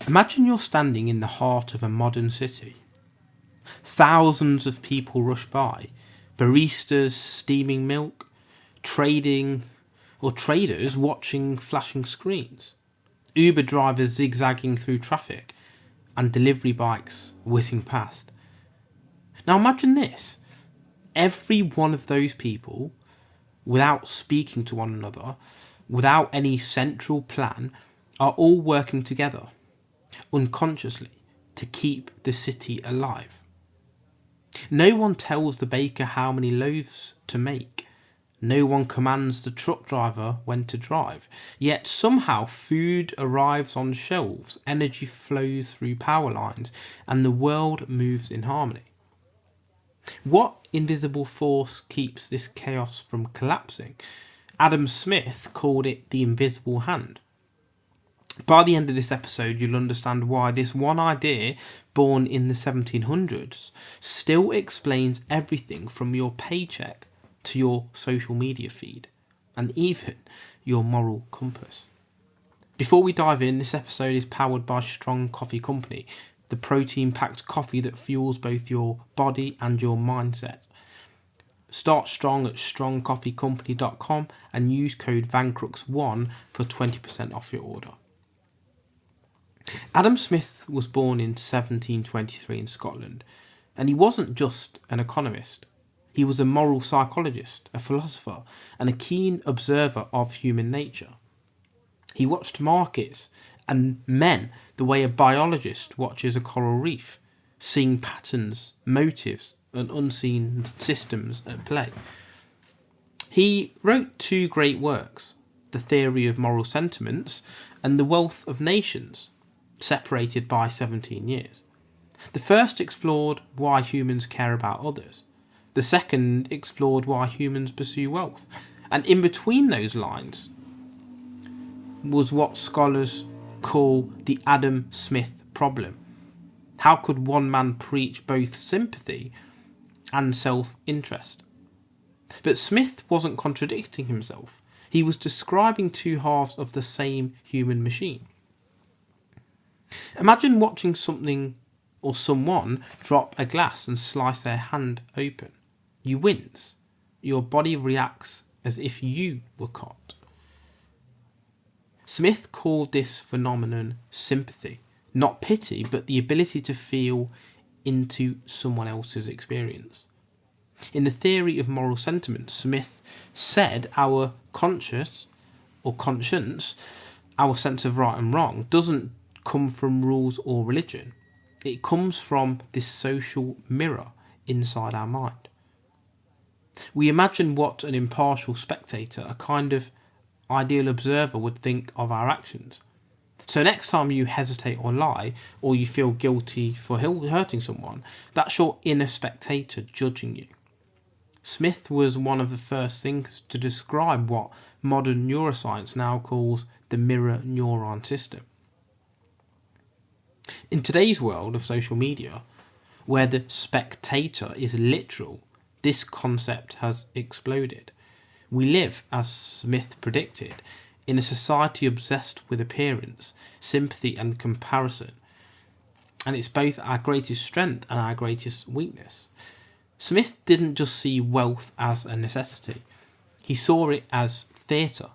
Imagine you're standing in the heart of a modern city. Thousands of people rush by, baristas steaming milk, traders watching flashing screens, Uber drivers zigzagging through traffic, and delivery bikes whizzing past. Now imagine this. Every one of those people, without speaking to one another, without any central plan, are all working together, unconsciously, to keep the city alive. No one tells the baker how many loaves to make. No one commands the truck driver when to drive. Yet somehow food arrives on shelves, energy flows through power lines, and the world moves in harmony. What invisible force keeps this chaos from collapsing? Adam Smith called it the invisible hand. By the end of this episode, you'll understand why this one idea, born in the 1700s, still explains everything from your paycheck to your social media feed, and even your moral compass. Before we dive in, this episode is powered by Strong Coffee Company, the protein-packed coffee that fuels both your body and your mindset. Start strong at strongcoffeecompany.com and use code Vancrux1 for 20% off your order. Adam Smith was born in 1723 in Scotland, and he wasn't just an economist. He was a moral psychologist, a philosopher, and a keen observer of human nature. He watched markets and men the way a biologist watches a coral reef, seeing patterns, motives, and unseen systems at play. He wrote two great works, The Theory of Moral Sentiments and The Wealth of Nations, separated by 17 years. The first explored why humans care about others. The second explored why humans pursue wealth. And in between those lines was what scholars call the Adam Smith problem. How could one man preach both sympathy and self-interest? But Smith wasn't contradicting himself. He was describing two halves of the same human machine. Imagine watching something or someone drop a glass and slice their hand open. You wince. Your body reacts as if you were caught. Smith called this phenomenon sympathy, not pity, but the ability to feel into someone else's experience. In the theory of moral sentiments, Smith said our conscience, our sense of right and wrong, doesn't come from rules or religion. It comes from this social mirror inside our mind. We imagine what an impartial spectator, a kind of ideal observer, would think of our actions. So next time you hesitate or lie, or you feel guilty for hurting someone, that's your inner spectator judging you. Smith was one of the first thinkers to describe what modern neuroscience now calls the mirror neuron system. In today's world of social media, where the spectator is literal, this concept has exploded. We live, as Smith predicted, in a society obsessed with appearance, sympathy and comparison. And it's both our greatest strength and our greatest weakness. Smith didn't just see wealth as a necessity. He saw it as theatre.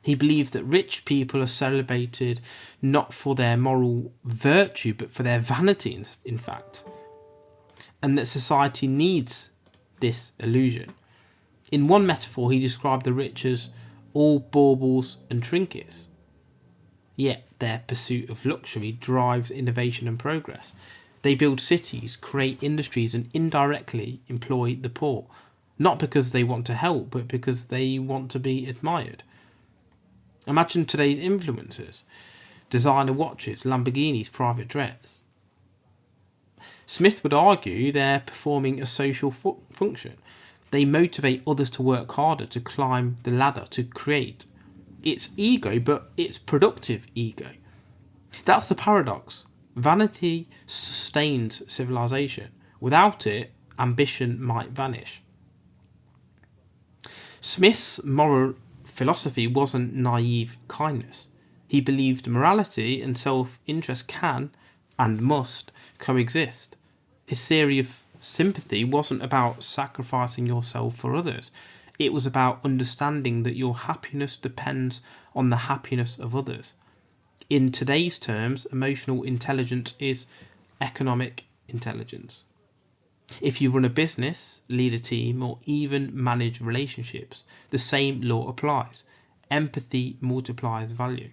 He believed that rich people are celebrated not for their moral virtue, but for their vanity, in fact. And that society needs this illusion. In one metaphor, he described the rich as all baubles and trinkets. Yet their pursuit of luxury drives innovation and progress. They build cities, create industries, and indirectly employ the poor. Not because they want to help, but because they want to be admired. Imagine today's influencers, designer watches, Lamborghinis, private jets. Smith would argue they're performing a social function. They motivate others to work harder, to climb the ladder, to create. It's ego, but it's productive ego. That's the paradox. Vanity sustains civilization. Without it, ambition might vanish. Smith's moral philosophy wasn't naive kindness. He believed morality and self-interest can and must coexist. His theory of sympathy wasn't about sacrificing yourself for others. It was about understanding that your happiness depends on the happiness of others. In today's terms, emotional intelligence is economic intelligence. If you run a business, lead a team, or even manage relationships, the same law applies. Empathy multiplies value.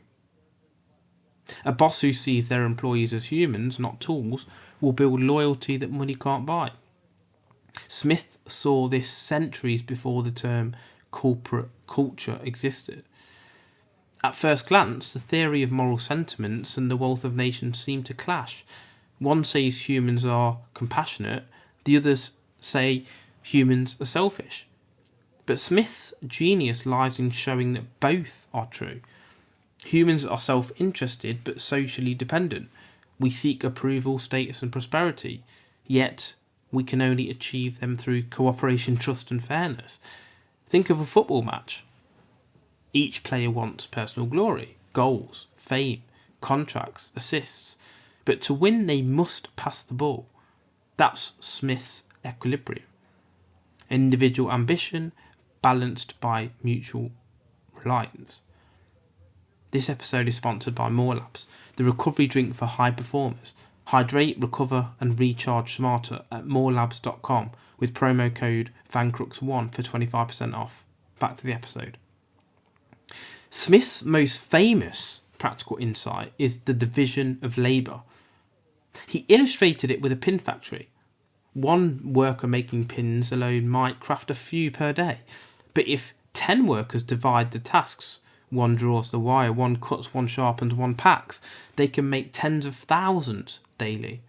A boss who sees their employees as humans, not tools, will build loyalty that money can't buy. Smith saw this centuries before the term corporate culture existed. At first glance, the theory of moral sentiments and the wealth of nations seem to clash. One says humans are compassionate, the others say humans are selfish. But Smith's genius lies in showing that both are true. Humans are self-interested but socially dependent. We seek approval, status and prosperity, yet we can only achieve them through cooperation, trust and fairness. Think of a football match. Each player wants personal glory, goals, fame, contracts, assists, but to win they must pass the ball. That's Smith's equilibrium. Individual ambition balanced by mutual reliance. This episode is sponsored by More Labs, the recovery drink for high performers. Hydrate, recover and recharge smarter at morelabs.com with promo code Vancrux1 for 25% off. Back to the episode. Smith's most famous practical insight is the division of labour. He illustrated it with a pin factory. One worker making pins alone might craft a few per day, but if 10 workers divide the tasks, one draws the wire, one cuts, one sharpens, one packs, they can make tens of thousands daily.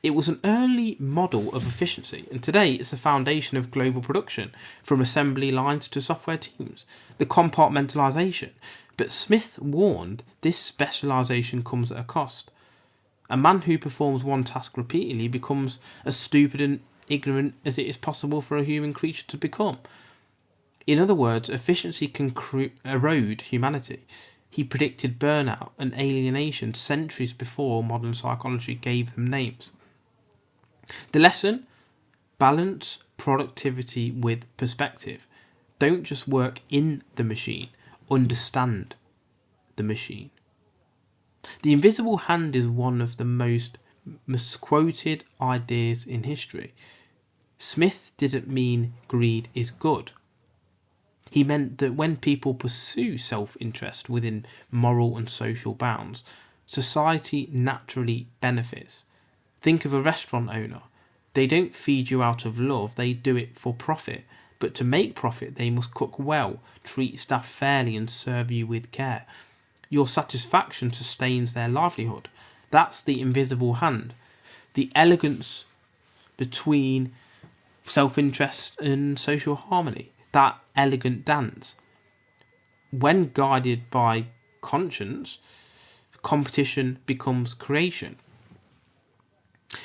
It was an early model of efficiency, and today it's the foundation of global production, from assembly lines to software teams, the compartmentalisation. But Smith warned this specialisation comes at a cost. A man who performs one task repeatedly becomes as stupid and ignorant as it is possible for a human creature to become. In other words, efficiency can erode humanity. He predicted burnout and alienation centuries before modern psychology gave them names. The lesson? Balance productivity with perspective. Don't just work in the machine, understand the machine. The invisible hand is one of the most misquoted ideas in history. Smith didn't mean greed is good. He meant that when people pursue self-interest within moral and social bounds, society naturally benefits. Think of a restaurant owner. They don't feed you out of love, they do it for profit. But to make profit, they must cook well, treat staff fairly and serve you with care. Your satisfaction sustains their livelihood. That's the invisible hand. The elegance between self-interest and social harmony. That elegant dance. When guided by conscience, competition becomes creation.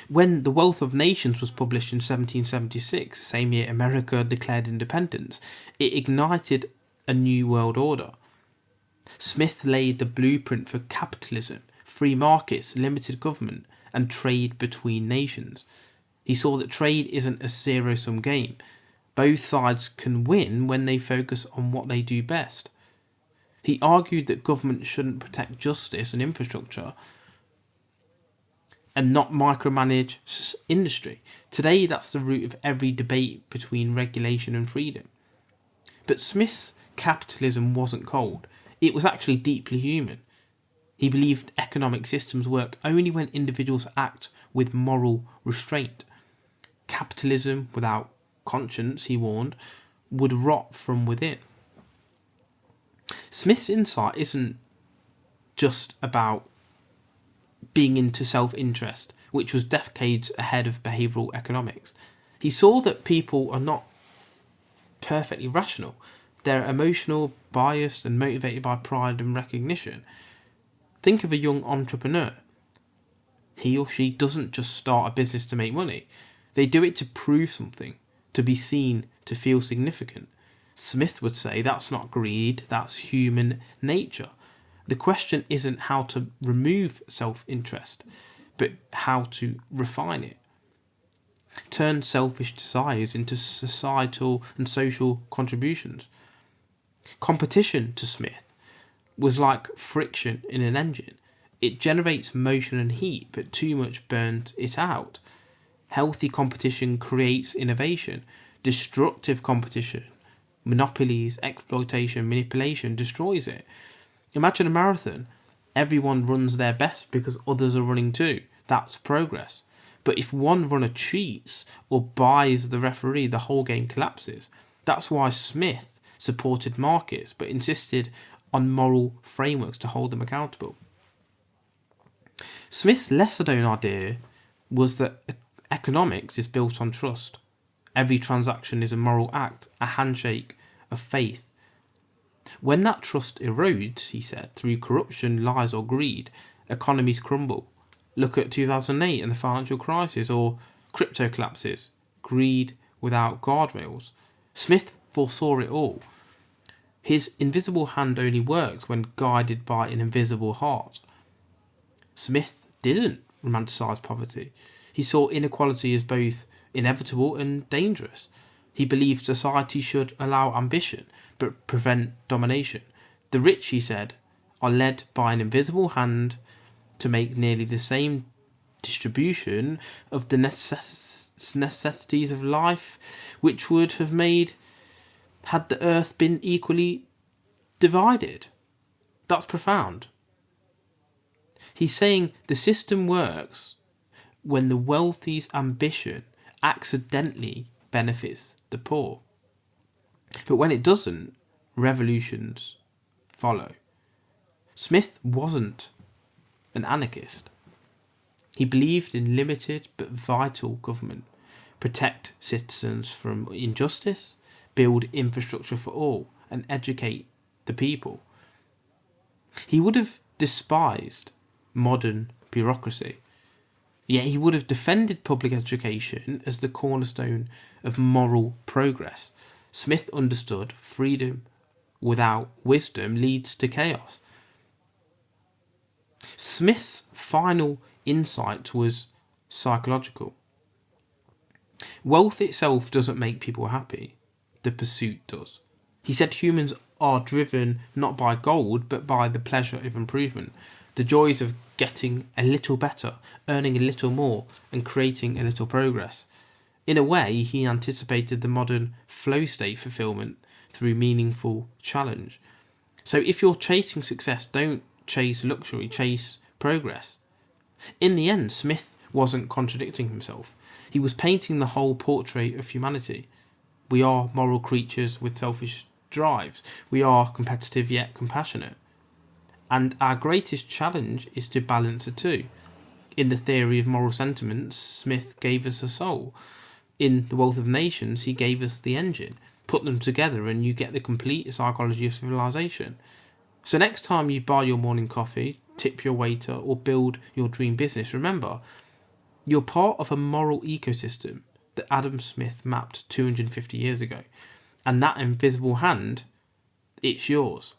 When The Wealth of Nations was published in 1776, same year America declared independence, it ignited a new world order. Smith laid the blueprint for capitalism, free markets, limited government, and trade between nations. He saw that trade isn't a zero-sum game. Both sides can win when they focus on what they do best. He argued that government shouldn't protect justice and infrastructure and not micromanage industry. Today, that's the root of every debate between regulation and freedom. But Smith's capitalism wasn't cold. It was actually deeply human. He believed economic systems work only when individuals act with moral restraint. Capitalism without conscience, he warned, would rot from within. Smith's insight isn't just about being into self-interest, which was decades ahead of behavioural economics. He saw that people are not perfectly rational. They're emotional, biased and motivated by pride and recognition. Think of a young entrepreneur. He or she doesn't just start a business to make money. They do it to prove something, to be seen, to feel significant. Smith would say that's not greed, that's human nature. The question isn't how to remove self-interest, but how to refine it. Turn selfish desires into societal and social contributions. Competition, to Smith, was like friction in an engine. It generates motion and heat, but too much burns it out. Healthy competition creates innovation. Destructive competition, monopolies, exploitation, manipulation, destroys it. Imagine a marathon. Everyone runs their best because others are running too. That's progress. But if one runner cheats or buys the referee, the whole game collapses. That's why Smith supported markets but insisted on moral frameworks to hold them accountable. Smith's lesser known idea was that economics is built on trust. Every transaction is a moral act, a handshake of faith. When that trust erodes, he said, through corruption, lies or greed, economies crumble. Look at 2008 and the financial crisis, or crypto collapses. Greed without guardrails. Smith foresaw it all. His invisible hand only works when guided by an invisible heart. Smith didn't romanticise poverty. He saw inequality as both inevitable and dangerous. He believed society should allow ambition, but prevent domination. The rich, he said, are led by an invisible hand to make nearly the same distribution of the necessities of life which would have made had the earth been equally divided. That's profound. He's saying the system works when the wealthy's ambition accidentally benefits the poor. But when it doesn't, revolutions follow. Smith wasn't an anarchist. He believed in limited but vital government. Protect citizens from injustice, build infrastructure for all, and educate the people. He would have despised modern bureaucracy. Yet he would have defended public education as the cornerstone of moral progress. Smith understood freedom without wisdom leads to chaos. Smith's final insight was psychological. Wealth itself doesn't make people happy. The pursuit does. He said humans are driven not by gold, but by the pleasure of improvement. The joys of getting a little better, earning a little more, and creating a little progress. In a way, he anticipated the modern flow state fulfillment through meaningful challenge. So if you're chasing success, don't chase luxury, chase progress. In the end, Smith wasn't contradicting himself. He was painting the whole portrait of humanity. We are moral creatures with selfish drives. We are competitive yet compassionate. And our greatest challenge is to balance the two. In the theory of moral sentiments, Smith gave us a soul. In The Wealth of Nations, he gave us the engine. Put them together and you get the complete psychology of civilization. So next time you buy your morning coffee, tip your waiter, or build your dream business, remember, you're part of a moral ecosystem that Adam Smith mapped 250 years ago. And that invisible hand, it's yours.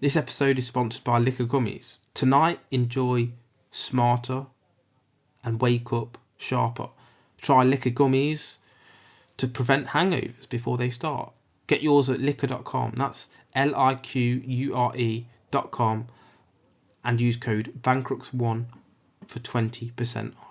This episode is sponsored by LiQure Gummies. Tonight, enjoy smarter and wake up sharper. Try LiQure Gummies to prevent hangovers before they start. Get yours at liqueur.com. That's LiQure.com and use code Vancrux1 for 20% off.